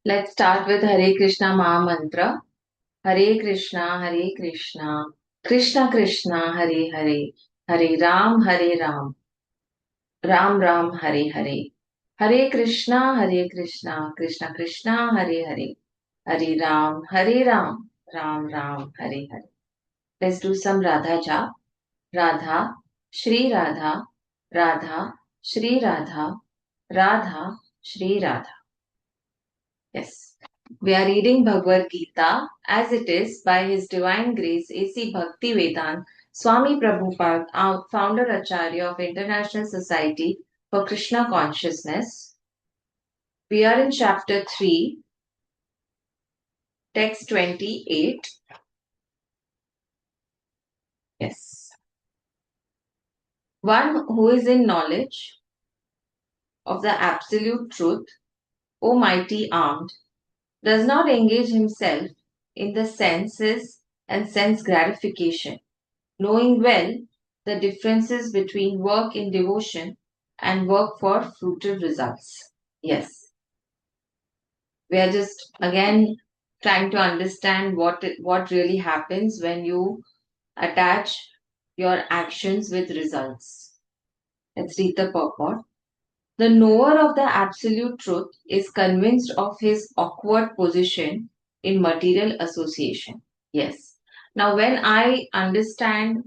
Let's start with Hare Krishna Maha Mantra. Hare Krishna, Hare Krishna, Krishna Krishna, Hare Hare, Hare Ram, Ram Ram, Hare Hare. Hare Krishna, Krishna Krishna, Hare Hare, Hare Ram, Ram Ram, Hare Hare. Let's do some Radha Jap. Radha, Shri Radha, Radha, Shri Radha, Radha, Shri Radha. Yes. We are reading Bhagwat Geeta as it is by His Divine Grace A.C. Bhaktivedanta Swami Prabhupada, our founder Acharya of International Society for Krishna Consciousness. We are in chapter 3, text 28. Yes. One who is in knowledge of the absolute truth, O mighty armed, does not engage himself in the senses and sense gratification, knowing well the differences between work in devotion and work for fruitive results. Yes, we are just again trying to understand what really happens when you attach your actions with results. Let's read the purport. The knower of the absolute truth is convinced of his awkward position in material association. Yes. Now, when I understand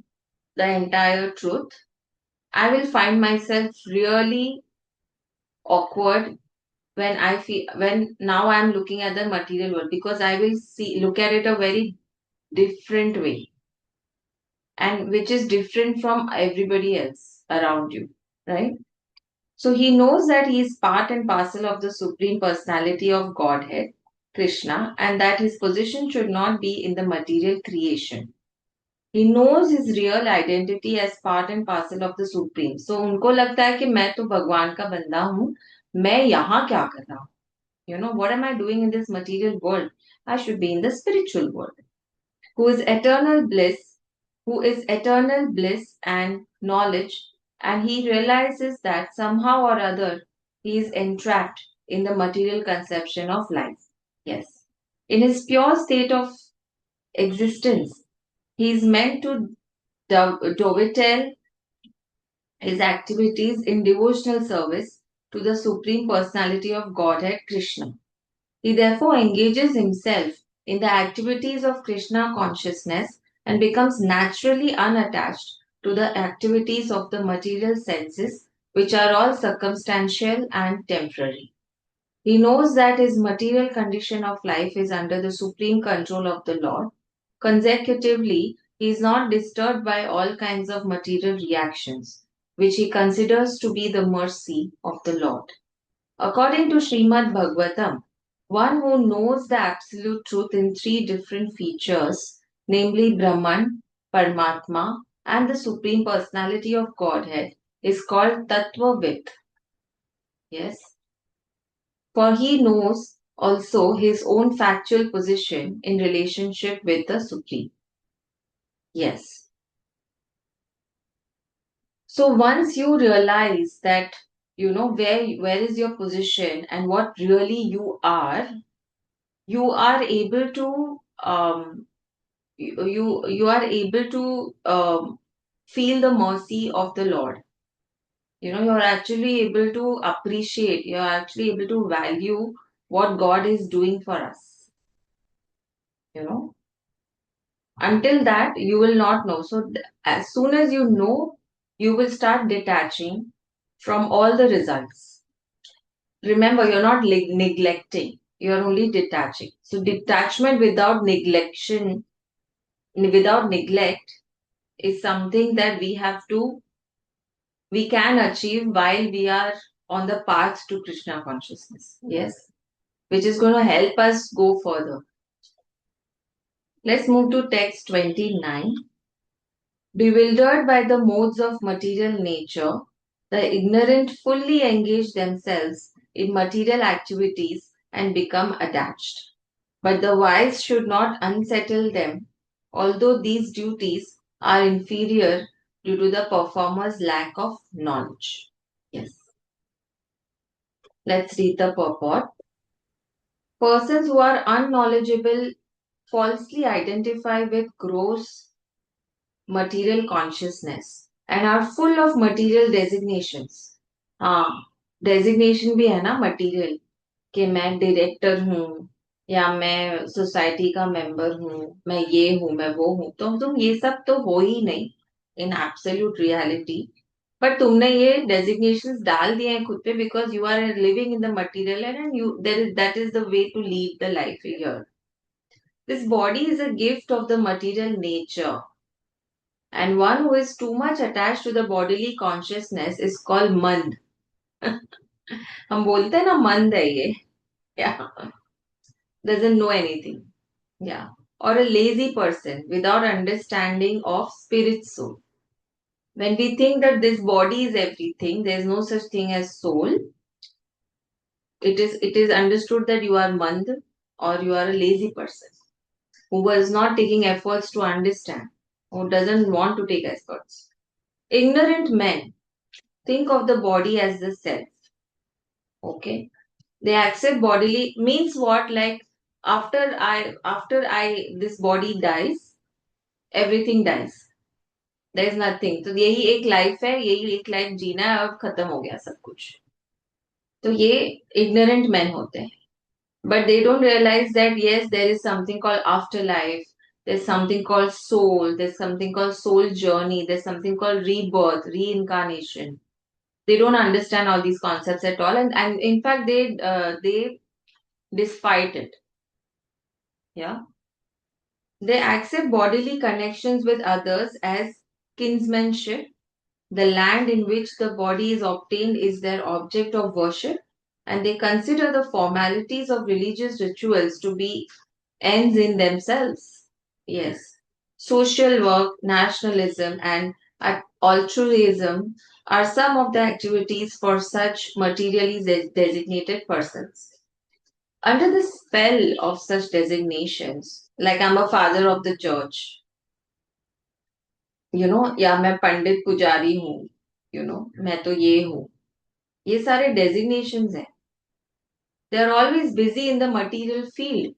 the entire truth, I will find myself really awkward when now I'm looking at the material world, because I will look at it a very different way, and which is different from everybody else around you, right? So he knows that he is part and parcel of the Supreme Personality of Godhead, Krishna, and that his position should not be in the material creation. He knows his real identity as part and parcel of the Supreme. So उनको लगता है कि मैं तो भगवान का बंदा हूँ, मैं यहाँ क्या कर रहा हूँ? You know, what am I doing in this material world? I should be in the spiritual world. Who is eternal bliss, who is eternal bliss and knowledge, and he realizes that somehow or other he is entrapped in the material conception of life. Yes. In his pure state of existence, he is meant to dovetail his activities in devotional service to the Supreme Personality of Godhead, Krishna. He therefore engages himself in the activities of Krishna consciousness and becomes naturally unattached to the activities of the material senses, which are all circumstantial and temporary. He knows that his material condition of life is under the supreme control of the Lord. Consecutively, he is not disturbed by all kinds of material reactions, which he considers to be the mercy of the Lord. According to Srimad Bhagavatam, one who knows the absolute truth in three different features, namely Brahman, Paramatma, and the Supreme Personality of Godhead, is called Tattvavid. Yes. For he knows also his own factual position in relationship with the Supreme. Yes. So once you realize that, you know, where is your position and what really you are able to you are able to feel the mercy of the Lord. You know, you're actually able to appreciate, you're actually able to value what God is doing for us. You know, until that you will not know. So as soon as you know, you will start detaching from all the results. Remember, you're not neglecting, you're only detaching. So detachment without neglect is something that we can achieve while we are on the path to Krishna consciousness. Yes, which is going to help us go further. Let's move to text 29. Bewildered by the modes of material nature, the ignorant fully engage themselves in material activities and become attached. But the wise should not unsettle them, although these duties are inferior due to the performer's lack of knowledge. Yes. Let's read the purport. Persons who are unknowledgeable falsely identify with gross material consciousness and are full of material designations. हाँ, designation भी है ना material, कि मैं director हूँ या मैं society का मेंबर हूँ, मैं ये हूँ, मैं वो हूँ। तो तुम ये सब तो हो ही नहीं इन एब्सोल्यूट रियलिटी, बट तुमने ये डेजिग्नेशंस डाल दिए हैं खुद पे because you are living in the material and you that is the way to live the life here. This body is a gift of the material nature, and one who is too much attached to the bodily consciousness is called mand. हम बोलते हैं ना मंद है ये, yeah, doesn't know anything, yeah, or a lazy person without understanding of spirit soul. When we think that this body is everything, there is no such thing as soul. It is understood that you are mand or you are a lazy person who was not taking efforts to understand, who doesn't want to take efforts. Ignorant men think of the body as the self. Okay. They accept bodily means what? Like after I this body dies, everything dies. There is nothing. तो यही एक life है, यही एक life जीना है, अब खत्म हो गया सब कुछ. तो ये ignorant men होते हैं. But they don't realize that yes, there is something called afterlife. There's something called soul. There's something called soul journey. There's something called rebirth, reincarnation. They don't understand all these concepts at all, and in fact they despite it. Yeah, they accept bodily connections with others as kinsmanship. The land in which the body is obtained is their object of worship, and they consider the formalities of religious rituals to be ends in themselves. Yes, social work, nationalism, and altruism are some of the activities for such materially designated persons. Under the spell of such designations, like I'm a father of the church, या मैं पंडित पुजारी हूँ, मैं तो ये हूँ, ये सारे designations हैं. They are always busy in the material field.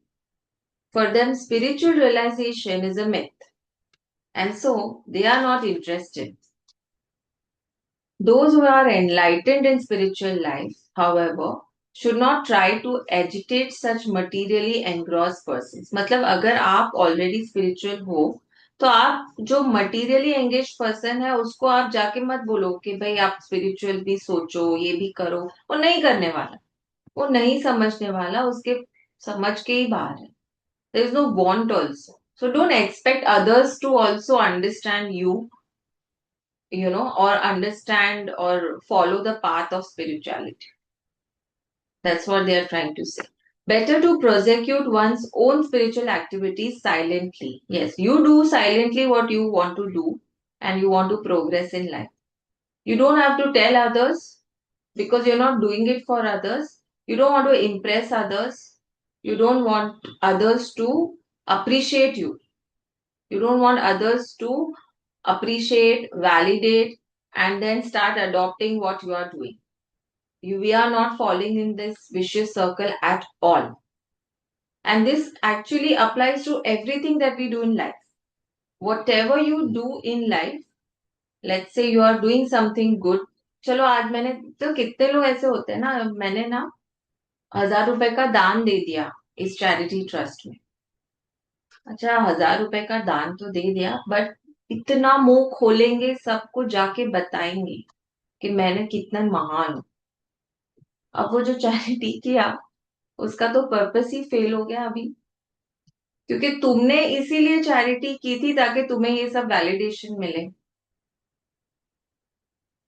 For them, spiritual realization is a myth, and so they are not interested. Those who are enlightened in spiritual life, however, should not try to agitate such materially engrossed persons. मतलब अगर आप already spiritual हो, तो आप जो materially engaged person है उसको आप जाके मत बोलो कि भाई आप spiritual भी सोचो, ये भी करो. वो नहीं करने वाला, वो नहीं समझने वाला, उसके समझ के ही बाहर है. There is no want also. So don't expect others to also understand you, or understand or follow the path of spirituality. That's what they are trying to say. Better to prosecute one's own spiritual activities silently. Yes, you do silently what you want to do and you want to progress in life. You don't have to tell others because you're not doing it for others. You don't want to impress others. You don't want others to appreciate you. You don't want others to appreciate, validate, and then start adopting what you are doing. We are not falling in this vicious circle at all. And this actually applies to everything that we do in life. Whatever you do in life, let's say you are doing something good. चलो आज मैंने तो कितने लोग ऐसे होते हैं ना, मैंने ना 1,000 रुपए का दान दे दिया इस चैरिटी ट्रस्ट में. अच्छा 1,000 रुपए का दान तो दे दिया, बट इतना मुंह खोलेंगे, सबको जाके बताएंगे कि मैंने कितना महान हूं. अब वो जो चैरिटी किया उसका तो पर्पस ही फेल हो गया अभी, क्योंकि तुमने इसीलिए चैरिटी की थी ताकि तुम्हें ये सब वैलिडेशन मिले.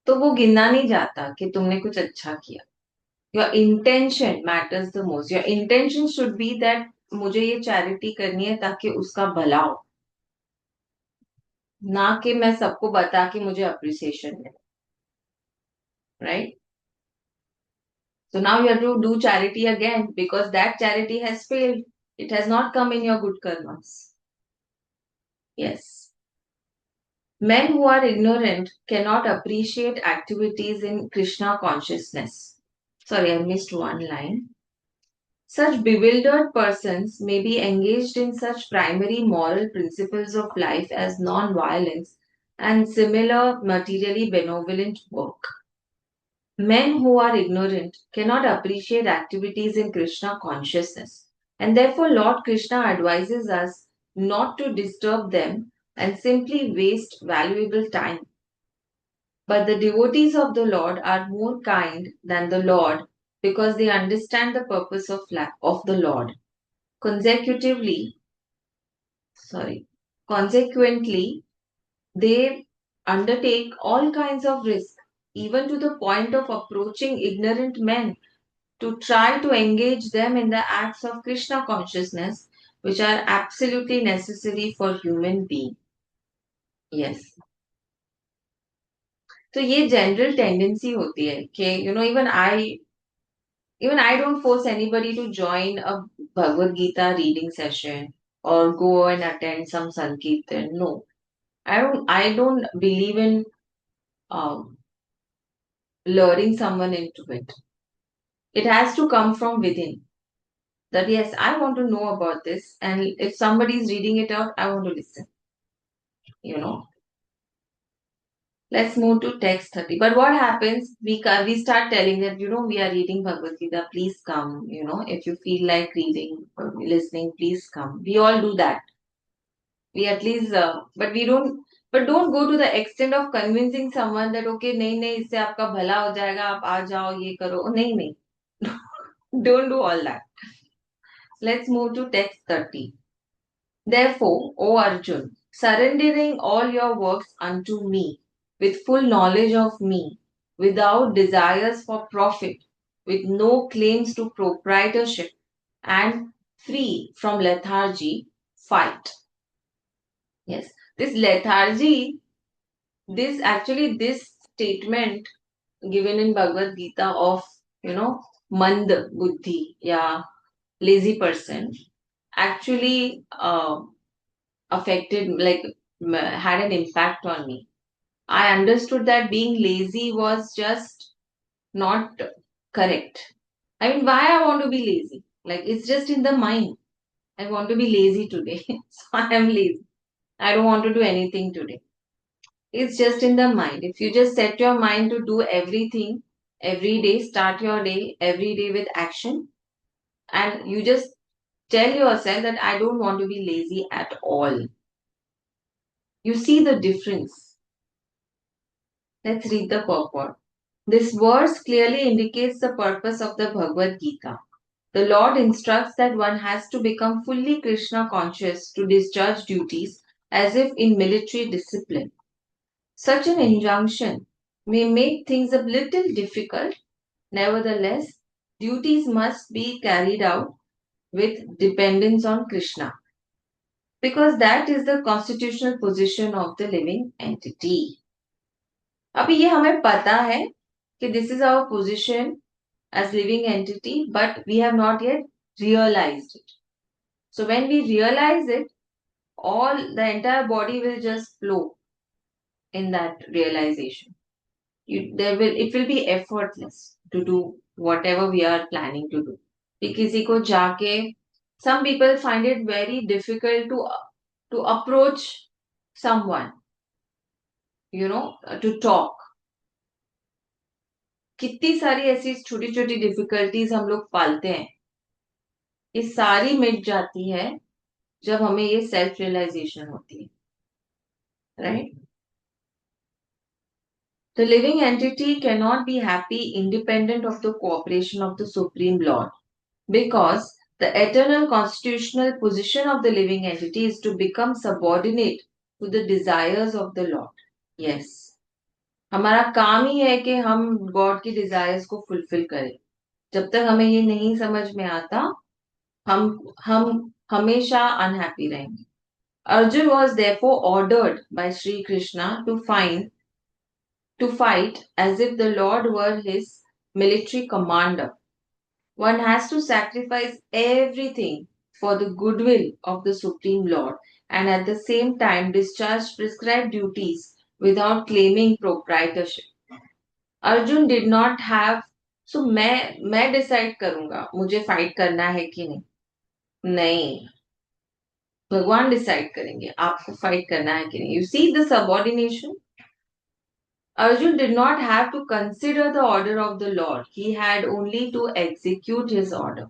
तो वो गिना नहीं जाता कि तुमने कुछ अच्छा किया. Your intention matters the most. Your intention should be that मुझे ये चैरिटी करनी है ताकि उसका भला हो, ना कि मैं सबको बता के मुझे अप्रिसिएशन मिले. Right. So now you have to do charity again because that charity has failed. It has not come in your good karmas. Yes. Men who are ignorant cannot appreciate activities in Krishna consciousness. Sorry, I missed one line. Such bewildered persons may be engaged in such primary moral principles of life as non-violence and similar materially benevolent work. Men who are ignorant cannot appreciate activities in Krishna consciousness, and therefore Lord Krishna advises us not to disturb them and simply waste valuable time. But the devotees of the Lord are more kind than the Lord because they understand the purpose of the Lord. Consecutively, sorry, Consequently, they undertake all kinds of risk, even to the point of approaching ignorant men to try to engage them in the acts of Krishna consciousness, which are absolutely necessary for human being. Yes. तो ये general tendency होती है कि even I don't force anybody to join a Bhagwat Geeta reading session or go and attend some Sankirtan. No, I don't believe in um, luring someone into it. It has to come from within. That yes, I want to know about this, and if somebody is reading it out, I want to listen. You know. Let's move to text 30. But what happens? We start telling that we are reading Bhagavad Gita. Please come. If you feel like reading or listening, please come. We all do that. We at least, but we don't. But don't go to the extent of convincing someone that okay, नहीं नहीं इससे आपका भला हो जाएगा आप आ जाओ ये करो नहीं नहीं. Don't do all that. Let's move to text 30. Therefore, O Arjun, surrendering all your works unto me, with full knowledge of me, without desires for profit, with no claims to proprietorship, and free from lethargy, fight. Yes, this lethargy, this statement given in Bhagavad Gita of, mand buddhi, yeah, lazy person, actually affected, like had an impact on me. I understood that being lazy was just not correct. I mean, why I want to be lazy? Like it's just in the mind. I want to be lazy today. So I am lazy. I don't want to do anything today. It's just in the mind. If you just set your mind to do everything every day, start your day every day with action, and you just tell yourself that I don't want to be lazy at all. You see the difference. Let's read the purport. This verse clearly indicates the purpose of the Bhagavad Gita. The Lord instructs that one has to become fully Krishna conscious to discharge duties as if in military discipline. Such an injunction may make things a little difficult. Nevertheless, duties must be carried out with dependence on Krishna because that is the constitutional position of the living entity. अभी ये हमें पता है कि this is our position as living entity, but we have not yet realized it. So when we realize it, the entire body will just flow in that realization. It will be effortless to do whatever we are planning to do. कि किसी को जाके, some people find it very difficult to approach someone, to talk. कितनी सारी ऐसी छोटी छोटी difficulties हम लोग पालते हैं, ये सारी मिट जाती है जब हमें ये सेल्फ रियलाइजेशन होती है, right. The living entity cannot be happy independent of the cooperation of the Supreme Lord because the eternal constitutional position of the living entity is to become subordinate to the desires of the Lord. Yes. हमारा काम ही है कि हम God की desires को fulfil करें. जब तक हमें ये नहीं समझ में आता, हम हमेशा अनहैप्पी रहेंगे. Arjun was therefore ordered by Sri Krishna to fight as if the Lord were his military commander. One has to sacrifice everything for the goodwill of the Supreme Lord and at the same time discharge prescribed duties without claiming proprietorship. Arjun did not have सो मैं decide करूंगा मुझे fight करना है कि नहीं? नहीं, भगवान decide करेंगे आपको फाइट करना है कि नहीं. You see the subordination. Arjun did not have to consider the order of the Lord. He had only to execute his order.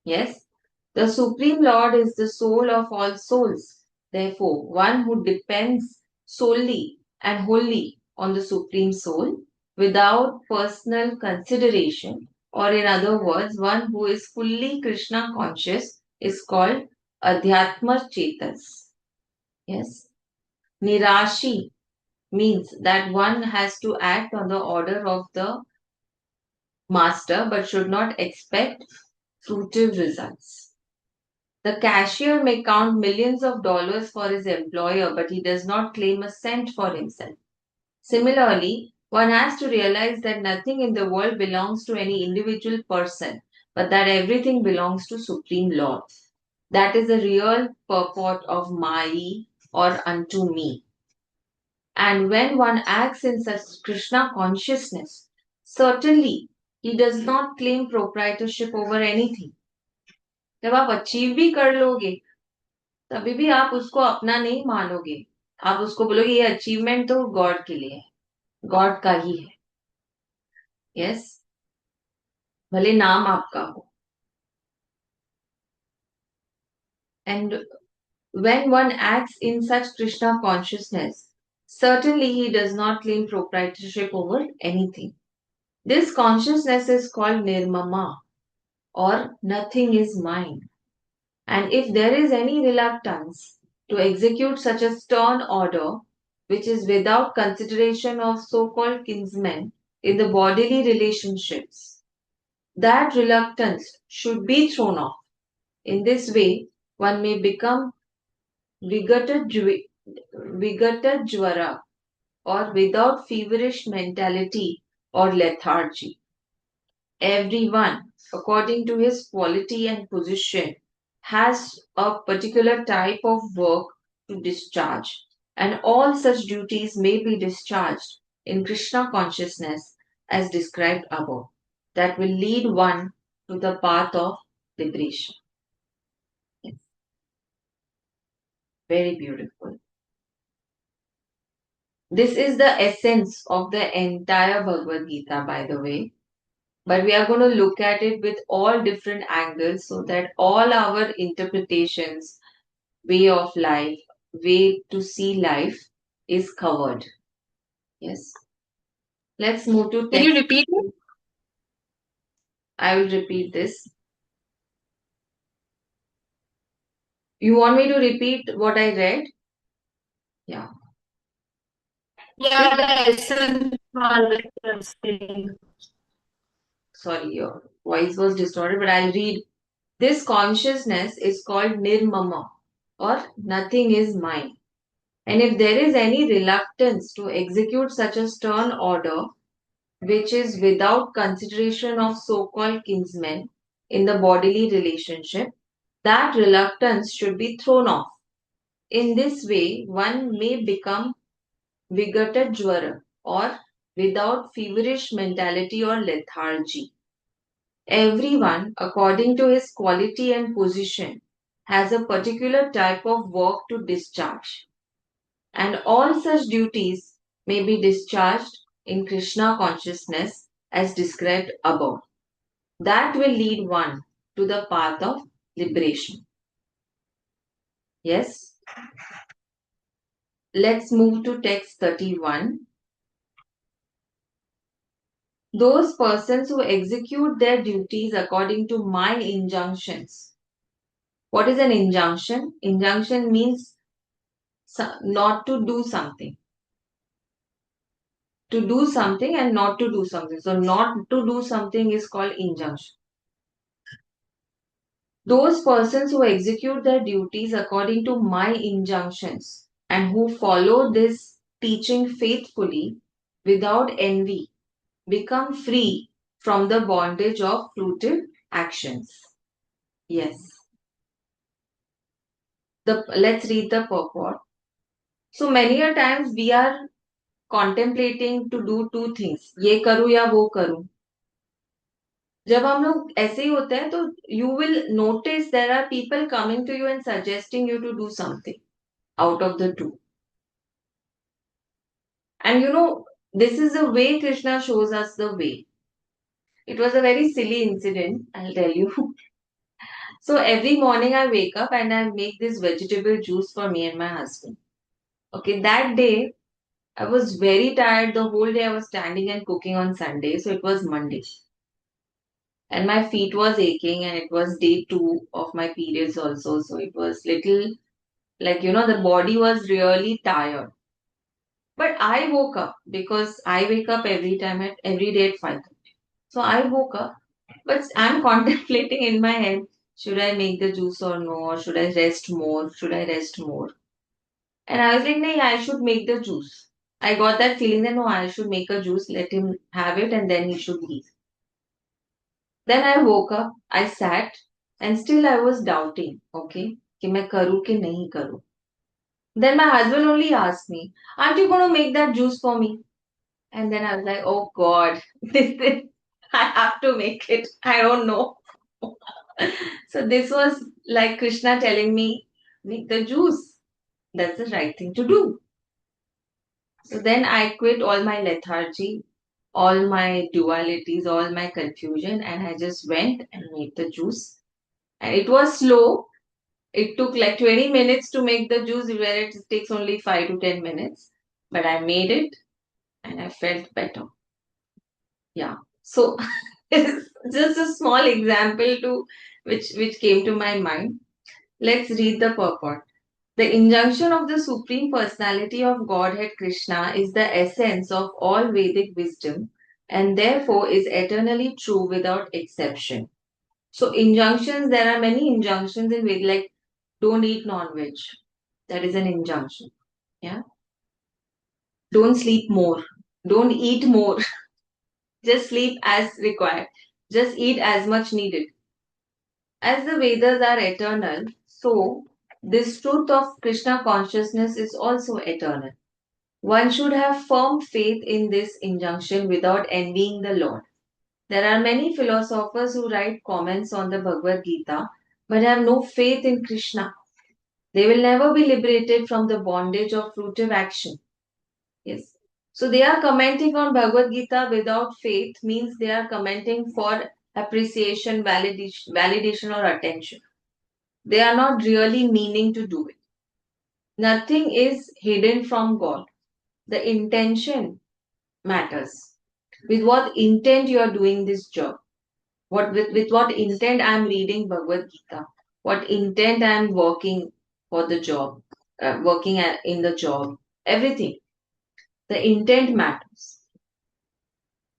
Yes, the Supreme Lord is the soul of all souls. Therefore, one who depends solely and wholly on the Supreme Soul without personal consideration, or in other words, one who is fully Krishna conscious, is called Adhyatma Chetas. Yes, Nirashi means that one has to act on the order of the master but should not expect fruitive results. The cashier may count millions of dollars for his employer, but he does not claim a cent for himself. Similarly, one has to realize that nothing in the world belongs to any individual person, but that everything belongs to Supreme Lord. That is the real purport of Mai or unto me. And when one acts in such Krishna consciousness, certainly he does not claim proprietorship over anything. जब आप achieve भी कर लोगे तभी भी आप उसको अपना नहीं मानोगे. आप उसको बोलोगे ये अचीवमेंट तो गॉड के लिए है, गॉड का ही है. यस, भले नाम आपका हो. And when one acts in such Krishna consciousness, certainly he does not claim proprietorship over anything. This consciousness is called nirmama, or nothing is mine. And if there is any reluctance to execute such a stern order, which is without consideration of so-called kinsmen in the bodily relationships, that reluctance should be thrown off. In this way, one may become Vigatadjvara, or without feverish mentality or lethargy. Everyone, according to his quality and position, has a particular type of work to discharge, and all such duties may be discharged in Krishna consciousness as described above, that will lead one to the path of liberation. Yes. Very beautiful. This is the essence of the entire Bhagwat Gita, by the way. But we are going to look at it with all different angles so that all our interpretations, way of life, way to see life is covered. Yes. Let's move to text. Can you repeat it? I will repeat this. You want me to repeat what I read? Yeah. Yeah, the essence Sorry, your voice was distorted, but I'll read. This consciousness is called nirmama, or nothing is mine. And if there is any reluctance to execute such a stern order, which is without consideration of so-called kinsmen in the bodily relationship, that reluctance should be thrown off. In this way, one may become Vigatadjvara, or without feverish mentality or lethargy. Everyone, according to his quality and position, has a particular type of work to discharge, and all such duties may be discharged in Krishna consciousness as described above. That will lead one to the path of liberation. Yes? Let's move to text 31. Those persons who execute their duties according to my injunctions. What is an injunction? Injunction means not to do something. To do something and not to do something. So, not to do something is called injunction. Those persons who execute their duties according to my injunctions and who follow this teaching faithfully without envy become free from the bondage of fruitive actions. Yes. Let's read the purport. So many a times we are contemplating to do two things. ये करूँ या वो करूँ. जब हम लोग ऐसे ही होते हैं तो you will notice there are people coming to you and suggesting you to do something out of the two. And this is the way Krishna shows us the way. It was a very silly incident, I'll tell you. So every morning I wake up and I make this vegetable juice for me and my husband. Okay, that day I was very tired. The whole day I was standing and cooking on Sunday. So it was Monday. And my feet was aching and it was day 2 of my periods also. So it was little like, the body was really tired. But I woke up because I wake up every day at 5. So I woke up, but I'm contemplating in my head, should I make the juice or no? Or should I rest more? Should I rest more? And I was like, no, I should make the juice. I got that feeling that no, I should make a juice, let him have it, and then he should leave. Then I woke up, I sat, and still I was doubting, okay, कि मैं करूँ कि नहीं करूँ. Then my husband only asked me, aren't you going to make that juice for me? And then I was like, oh God, this I have to make it. I don't know. So this was like Krishna telling me, make the juice. That's the right thing to do. So then I quit all my lethargy, all my dualities, all my confusion, and I just went and made the juice. And it was slow. It took like 20 minutes to make the juice, where it takes only 5 to 10 minutes. But I made it and I felt better. Yeah. So it's just a small example to which came to my mind. Let's read the purport. The injunction of the Supreme Personality of Godhead Krishna is the essence of all Vedic wisdom and therefore is eternally true without exception. So injunctions, there are many injunctions in Vedic, like don't eat non-veg. That is an injunction. Yeah. Don't sleep more. Don't eat more. Just sleep as required. Just eat as much needed. As the Vedas are eternal, so this truth of Krishna consciousness is also eternal. One should have firm faith in this injunction without envying the Lord. There are many philosophers who write comments on the Bhagwat Geeta but have no faith in Krishna. They will never be liberated from the bondage of fruitive action. Yes. So they are commenting on Bhagavad Gita without faith means they are commenting for appreciation, validation or attention. They are not really meaning to do it. Nothing is hidden from God. The intention matters. With what intent you are doing this job? With what intent I am reading Bhagavad Gita? What intent I am working for the job? In the job? Everything. The intent matters.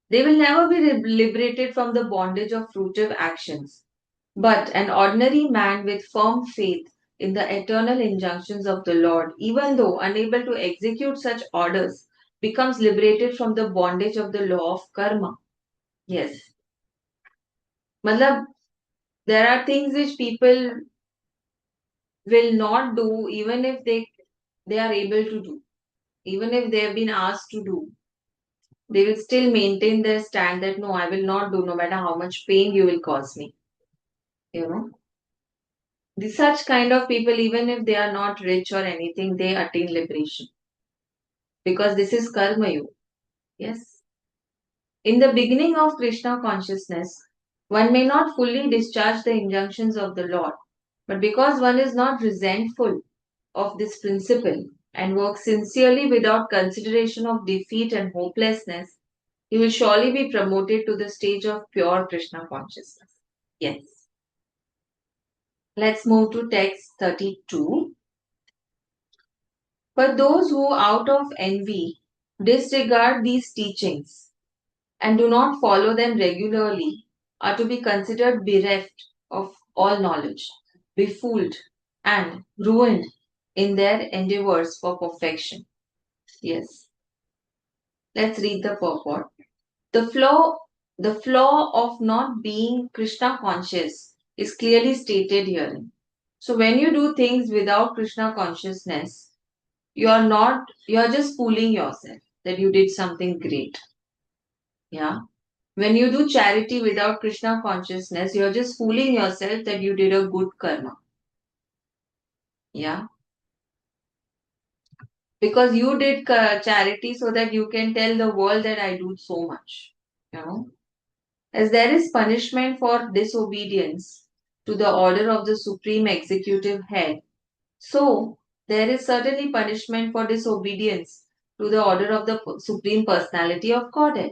They will never be liberated from the bondage of fruitive actions. But an ordinary man with firm faith in the eternal injunctions of the Lord, even though unable to execute such orders, becomes liberated from the bondage of the law of karma. Yes. Matlab, there are things which people will not do even if they are able to do. Even if they have been asked to do, they will still maintain their stand that no, I will not do no matter how much pain you will cause me. You know. Such kind of people, even if they are not rich or anything, they attain liberation. Because this is karma yoga. Yes. In the beginning of Krishna consciousness, one may not fully discharge the injunctions of the Lord. But because one is not resentful of this principle and works sincerely without consideration of defeat and hopelessness, he will surely be promoted to the stage of pure Krishna consciousness. Yes. Let's move to text 32. But those who, out of envy, disregard these teachings and do not follow them regularly are to be considered bereft of all knowledge, befooled, and ruined in their endeavors for perfection. Yes. Let's read the purport. The flaw, the flaw of not being Krishna conscious is clearly stated herein. So when you do things without Krishna consciousness, you're just fooling yourself that you did something great. Yeah. When you do charity without Krishna consciousness, you're just fooling yourself that you did a good karma. Yeah. Because you did charity so that you can tell the world that I do so much. You know. As there is punishment for disobedience to the order of the supreme executive head, so there is certainly punishment for disobedience to the order of the supreme personality of Godhead.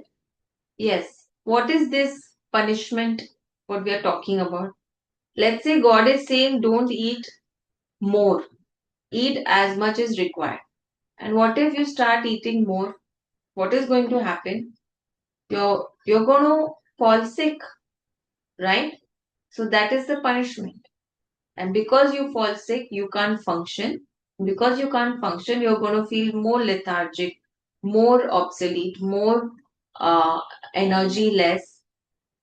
Yes. What is this punishment? What we are talking about? Let's say God is saying, don't eat more, eat as much as required. And what if you start eating more? What is going to happen? You're going to fall sick, right? So that is the punishment. And because you fall sick, you can't function. Because you can't function, you're going to feel more lethargic, more obsolete, more uh, energy less.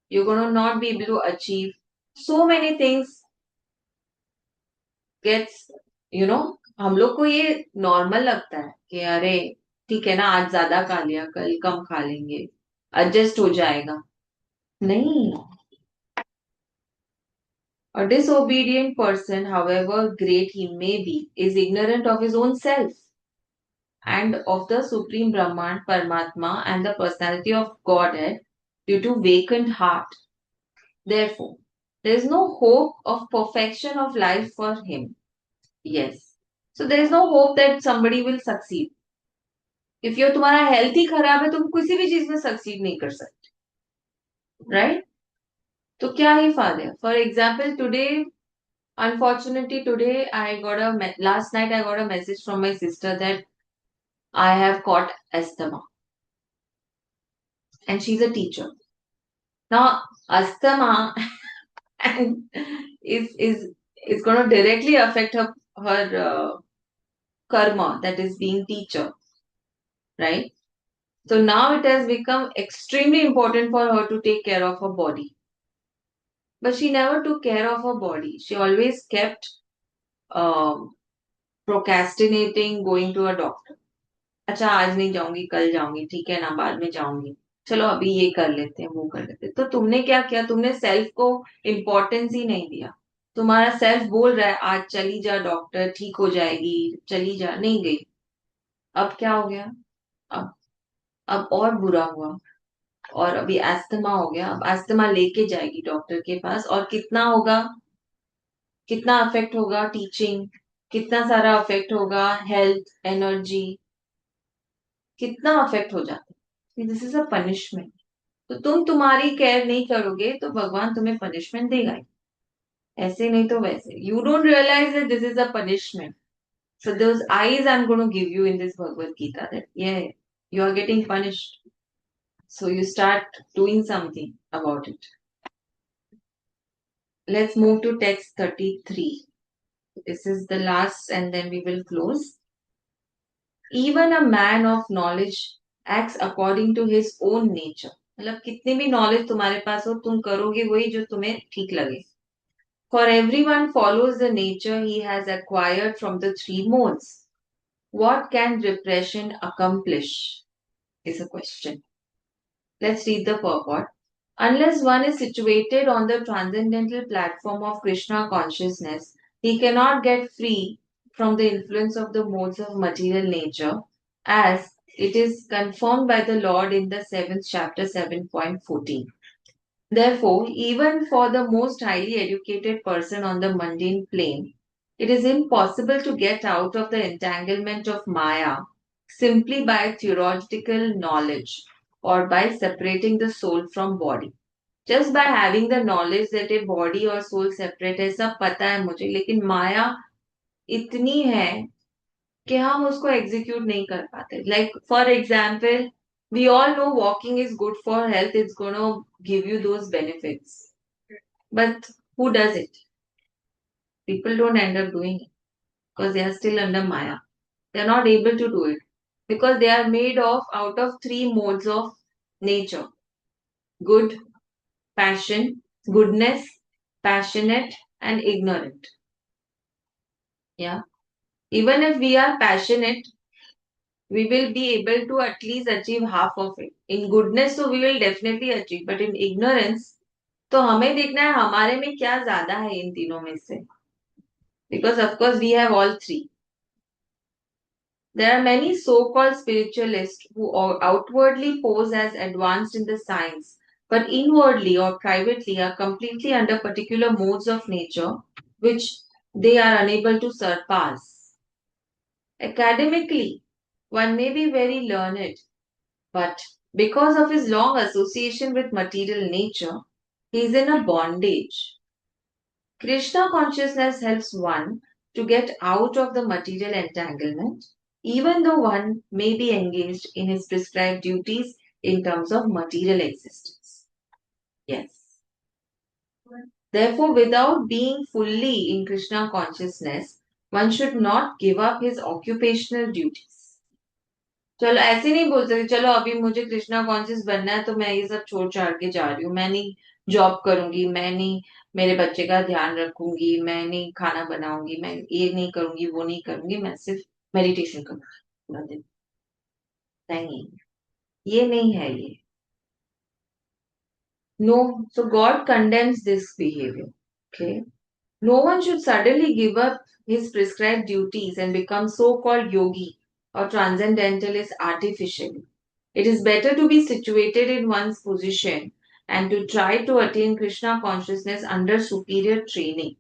You're going to not be able to achieve so many things gets, हम लोग को ये normal लगता है कि अरे ठीक है ना, आज ज्यादा खा लिया, कल कम खा लेंगे, एडजस्ट हो जाएगा. नहीं. A disobedient person, however great he may be, is ignorant of his own self and of the Supreme Brahman, Paramatma, and the personality of Godhead due to vacant heart. Therefore, there is no hope of perfection of life for him. Yes. So there is no hope that somebody will succeed. If your तुम्हारा health ही खराब है, तुम किसी भी चीज में succeed नहीं कर सकते. Right? तो क्या ही फायदा है? For example, today, unfortunately, today last night I got a message from my sister that I have caught asthma, and she's a teacher. Now, asthma and is going to directly affect her karma, that is being teacher, right? So now it has become extremely important for her to take care of her body. But she never took care of her body. She always kept um, procrastinating going to a doctor. अच्छा आज नहीं जाऊंगी, कल जाऊंगी, ठीक है ना, बाद में जाऊंगी, चलो अभी ये कर लेते हैं, वो कर लेते हैं. तो तुमने क्या किया? तुमने सेल्फ को इम्पोर्टेंस ही नहीं दिया. तुम्हारा सेल्फ बोल रहा है आज चली जा डॉक्टर, ठीक हो जाएगी, चली जा, नहीं गई. अब क्या हो गया? अब अब और बुरा हुआ. और अभी अस्थमा हो गया. अब अस्थमा लेके जाएगी डॉक्टर के पास, और कितना होगा, कितना अफेक्ट होगा टीचिंग, कितना सारा अफेक्ट होगा हेल्थ, एनर्जी, कितना अफेक्ट हो जाता है. This is a punishment. तो तुम तुम्हारी केयर नहीं करोगे तो भगवान तुम्हें पनिशमेंट देगा ही. ऐसे नहीं तो वैसे. You don't realise that this is a punishment. So those eyes I'm going to give you in this Bhagwat Geeta, that yeah, you are getting punished. So you start doing something about it. Let's move to text 33. This is the last and then we will close. Even a man of knowledge acts according to his own nature. मतलब कितनी भी knowledge तुम्हारे पास हो, तुम करोगे वही जो तुम्हें ठीक लगे. For everyone follows the nature he has acquired from the three modes. What can repression accomplish? Is a question. Let's read the purport. Unless one is situated on the transcendental platform of Krishna consciousness, he cannot get free from the influence of the modes of material nature, as it is confirmed by the Lord in the 7th chapter 7.14. Therefore, even for the most highly educated person on the mundane plane, it is impossible to get out of the entanglement of Maya simply by theoretical knowledge or by separating the soul from body. Just by having the knowledge that a body or soul separate है, सब पता है मुझे, लेकिन माया इतनी है कि हम उसको एग्जीक्यूट नहीं कर पाते. Like for example, we all know walking is good for health, it's going to give you those benefits. But who does it? People don't end up doing it because they are still under Maya. They are not able to do it because they are made of out of three modes of nature: good, passion, goodness, passionate, and ignorant. Yeah. Even if we are passionate, we will be able to at least achieve half of it. In goodness, so we will definitely achieve, but in ignorance, तो हमें देखना है हमारे में क्या ज्यादा है इन तीनों में से. Because of course we have all three. There are many so-called spiritualists who outwardly pose as advanced in the science, but inwardly or privately are completely under particular modes of nature which they are unable to surpass. Academically, one may be very learned, but because of his long association with material nature, he is in a bondage. Krishna consciousness helps one to get out of the material entanglement, even though one may be engaged in his prescribed duties in terms of material existence. Yes. Therefore, without being fully in Krishna consciousness, one should not give up his occupational duties. चलो ऐसे नहीं बोल सकते चलो अभी मुझे Krishna conscious बनना है तो मैं ये सब छोड़ छाड़ के जा रही हूँ, मैं नहीं जॉब करूंगी, मैं नहीं मेरे बच्चे का ध्यान रखूंगी, मैं नहीं खाना बनाऊंगी, मैं ये नहीं करूंगी वो नहीं करूंगी, मैं सिर्फ मेडिटेशन करूंगी पूरा दिन. नहीं, ये नहीं है ये. No, so God condemns this behaviour. Okay, no one should suddenly give up his prescribed duties and become so-called yogi or transcendentalist artificially. It is better to be situated in one's position and to try to attain Krishna consciousness under superior training.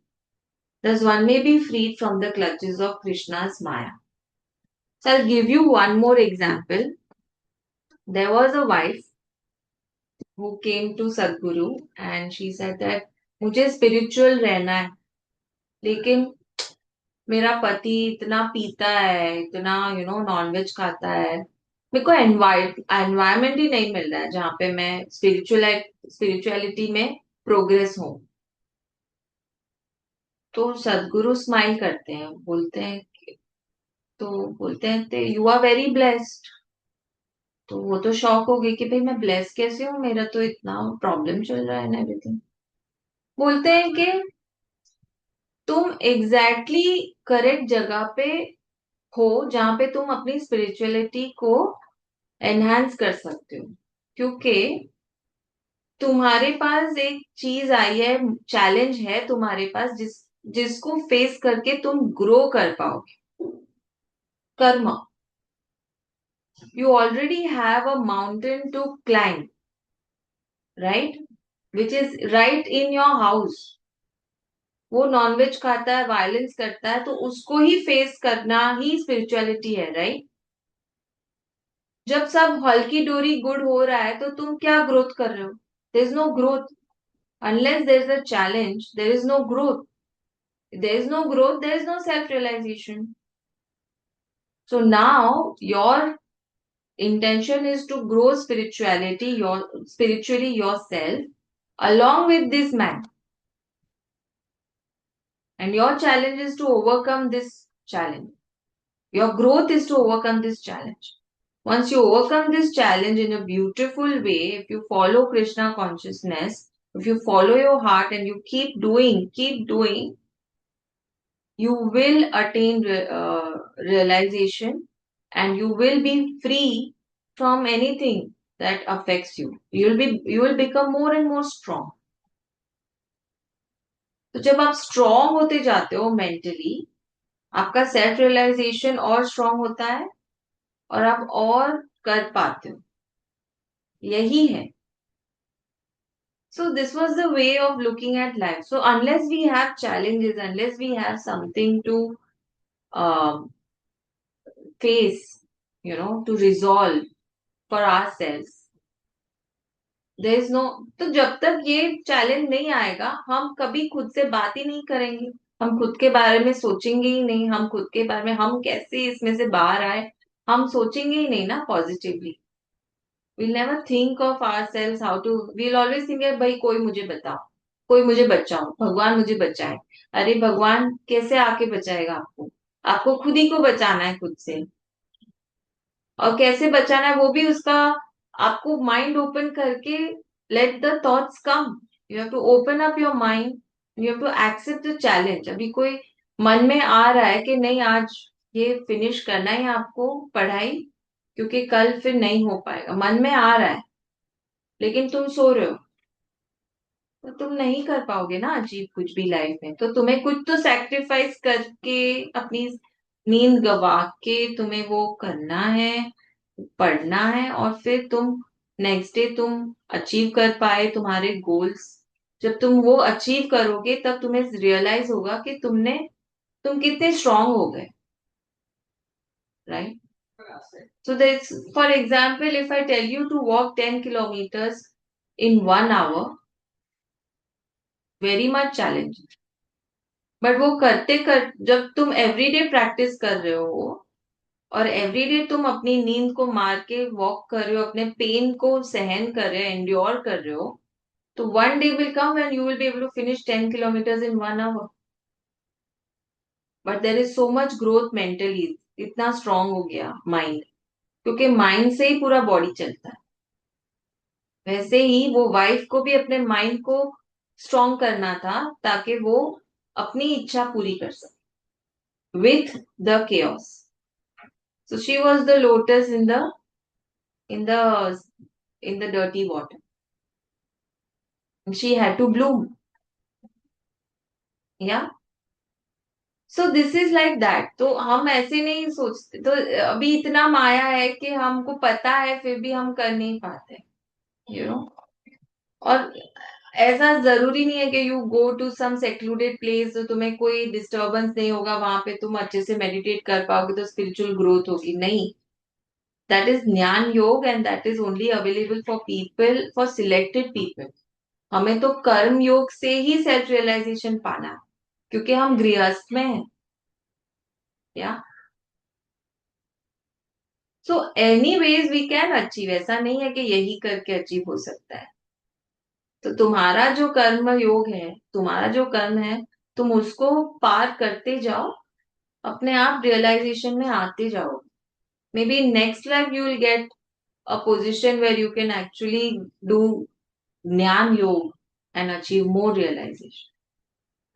Thus, one may be freed from the clutches of Krishna's Maya. So, I'll give you one more example. There was a wife who came to Sadhguru and she said that मुझे spiritual रहना है, लेकिन मेरा पति इतना पीता है, इतना नॉनवेज खाता है, मेरे को एनवायरमेंट ही नहीं मिल रहा है जहाँ पे मैं स्पिरिचुअलिटी में प्रोग्रेस हूँ. तो सदगुरु स्माइल करते हैं, बोलते हैं यू आर वेरी ब्लेस्ड. तो वो तो शॉक हो गई कि भाई मैं ब्लेस कैसे हूँ, मेरा तो इतना प्रॉब्लम चल रहा है ना एवरीथिंग. बोलते हैं कि तुम एग्जैक्टली करेक्ट जगह पे हो जहां पे तुम अपनी स्पिरिचुअलिटी को एनहांस कर सकते हो, क्योंकि तुम्हारे पास एक चीज आई है, चैलेंज है तुम्हारे पास जिसको फेस करके तुम ग्रो कर पाओगे. कर्म. You already have a mountain to climb, right, which is right in your house. वो नॉनवेज खाता है, वायलेंस करता है, तो उसको ही फेस करना ही स्पिरिचुअलिटी है, राइट. जब सब हल्की डोरी गुड हो रहा है तो तुम क्या ग्रोथ कर रहे हो? There is no growth. Unless there is a challenge, there is no growth. If there is no growth, there is no self-realization. So now your intention is to grow spiritually yourself along with this man. And your challenge is to overcome this challenge. Your growth is to overcome this challenge. Once you overcome this challenge in a beautiful way, if you follow Krishna consciousness, if you follow your heart and you keep doing, you will attain realization and you will be free from anything that affects you. You will become more and more strong. तो जब आप strong होते जाते हो mentally, आपका self realisation और strong होता है और आप और कर पाते हो. यही है. So this was the way of looking at life. So unless we have challenges, unless we have something to face, to resolve for ourselves, there is no. तो जब तक ये चैलेंज नहीं आएगा हम कभी खुद से बात ही नहीं करेंगे, हम खुद के बारे में सोचेंगे ही नहीं, हम खुद के बारे में हम कैसे इसमें से बाहर आए हम सोचेंगे ही नहीं ना positively. we'll never think of ourselves how to. we'll always think है भाई कोई मुझे बताओ, कोई मुझे बचाओ, भगवान मुझे बचाए. अरे भगवान कैसे आके बचाएगा आपको? आपको खुद ही को बचाना है खुद से. और कैसे बचाना है वो भी उसका आपको माइंड ओपन करके let the thoughts come. You have to open up your mind, you have to accept the challenge. अभी कोई मन में आ रहा है कि नहीं आज ये फिनिश करना है आपको पढ़ाई, क्योंकि कल फिर नहीं हो पाएगा। मन में आ रहा है लेकिन तुम सो रहे हो, तो तुम नहीं कर पाओगे ना अचीव कुछ भी लाइफ में। तो तुम्हें कुछ तो सैक्रिफाइस करके, अपनी नींद गवा के तुम्हें वो करना है, पढ़ना है, और फिर तुम नेक्स्ट डे तुम अचीव कर पाए तुम्हारे गोल्स। जब तुम वो अचीव करोगे तब तुम्हें रियलाइज होगा कि तुम कितने स्ट्रांग हो गए, right? So there's, for example, if I tell you to walk 10 kilometers in 1 hour, very much challenging. But वो करते कर, जब तुम एवरीडे प्रैक्टिस कर रहे हो और एवरीडे तुम अपनी नींद को मार के वॉक कर रहे हो, अपने पेन को सहन कर रहे हो, एंड्योर कर रहे हो, तो one day will come and you will be able to finish 10 kilometres in 1 hour. But there is so much growth mentally, इतना स्ट्रांग हो गया माइंड, क्योंकि माइंड से ही पूरा बॉडी चलता है। वैसे ही वो वाइफ को भी अपने माइंड को स्ट्रांग करना था ताकि वो अपनी इच्छा पूरी कर सके with the chaos. So she was the lotus in the in the dirty water. She had to bloom. Yeah. So this is like that. तो हम ऐसे नहीं सोचते, तो अभी इतना माया है कि हमको पता है फिर भी हम कर नहीं पाते, यू नो। और ऐसा जरूरी नहीं है कि you go to some secluded place, तो तुम्हें कोई डिस्टरबेंस नहीं होगा वहां पे, तुम अच्छे से मेडिटेट कर पाओगे तो स्पिरिचुअल ग्रोथ होगी। नहीं, दैट इज ज्ञान yoga and that is only available for people, for selected people. हमें तो कर्म योग से ही सेल्फ रियलाइजेशन पाना है, क्योंकि हम गृहस्थ में हैं। या so anyways we can achieve, ऐसा नहीं है कि यही करके अचीव हो सकता है। तो तुम्हारा जो कर्म योग है, तुम्हारा जो कर्म है, तुम उसको पार करते जाओ, अपने आप रियलाइजेशन में आते जाओ। Maybe next life you will get a position where you can actually do jnana yoga and achieve more realisation,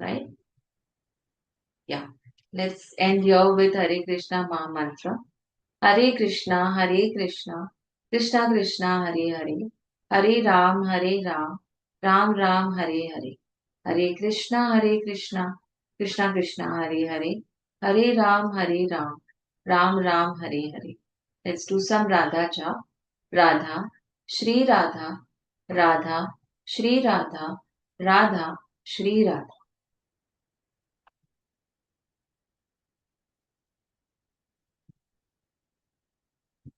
right? Yeah, let's end here with Hare Krishna mahamantra. Hare Krishna, Hare Krishna, Krishna Krishna Hare Hare, Hare Ram, Ram Ram Hare Hare, Hare Krishna, Krishna Krishna Hare Hare, Hare Ram, Ram Ram Hare Hare. Let's do some Radha jaap. Radha Shri Radha, Radha Shri Radha, Radha Shri Radha.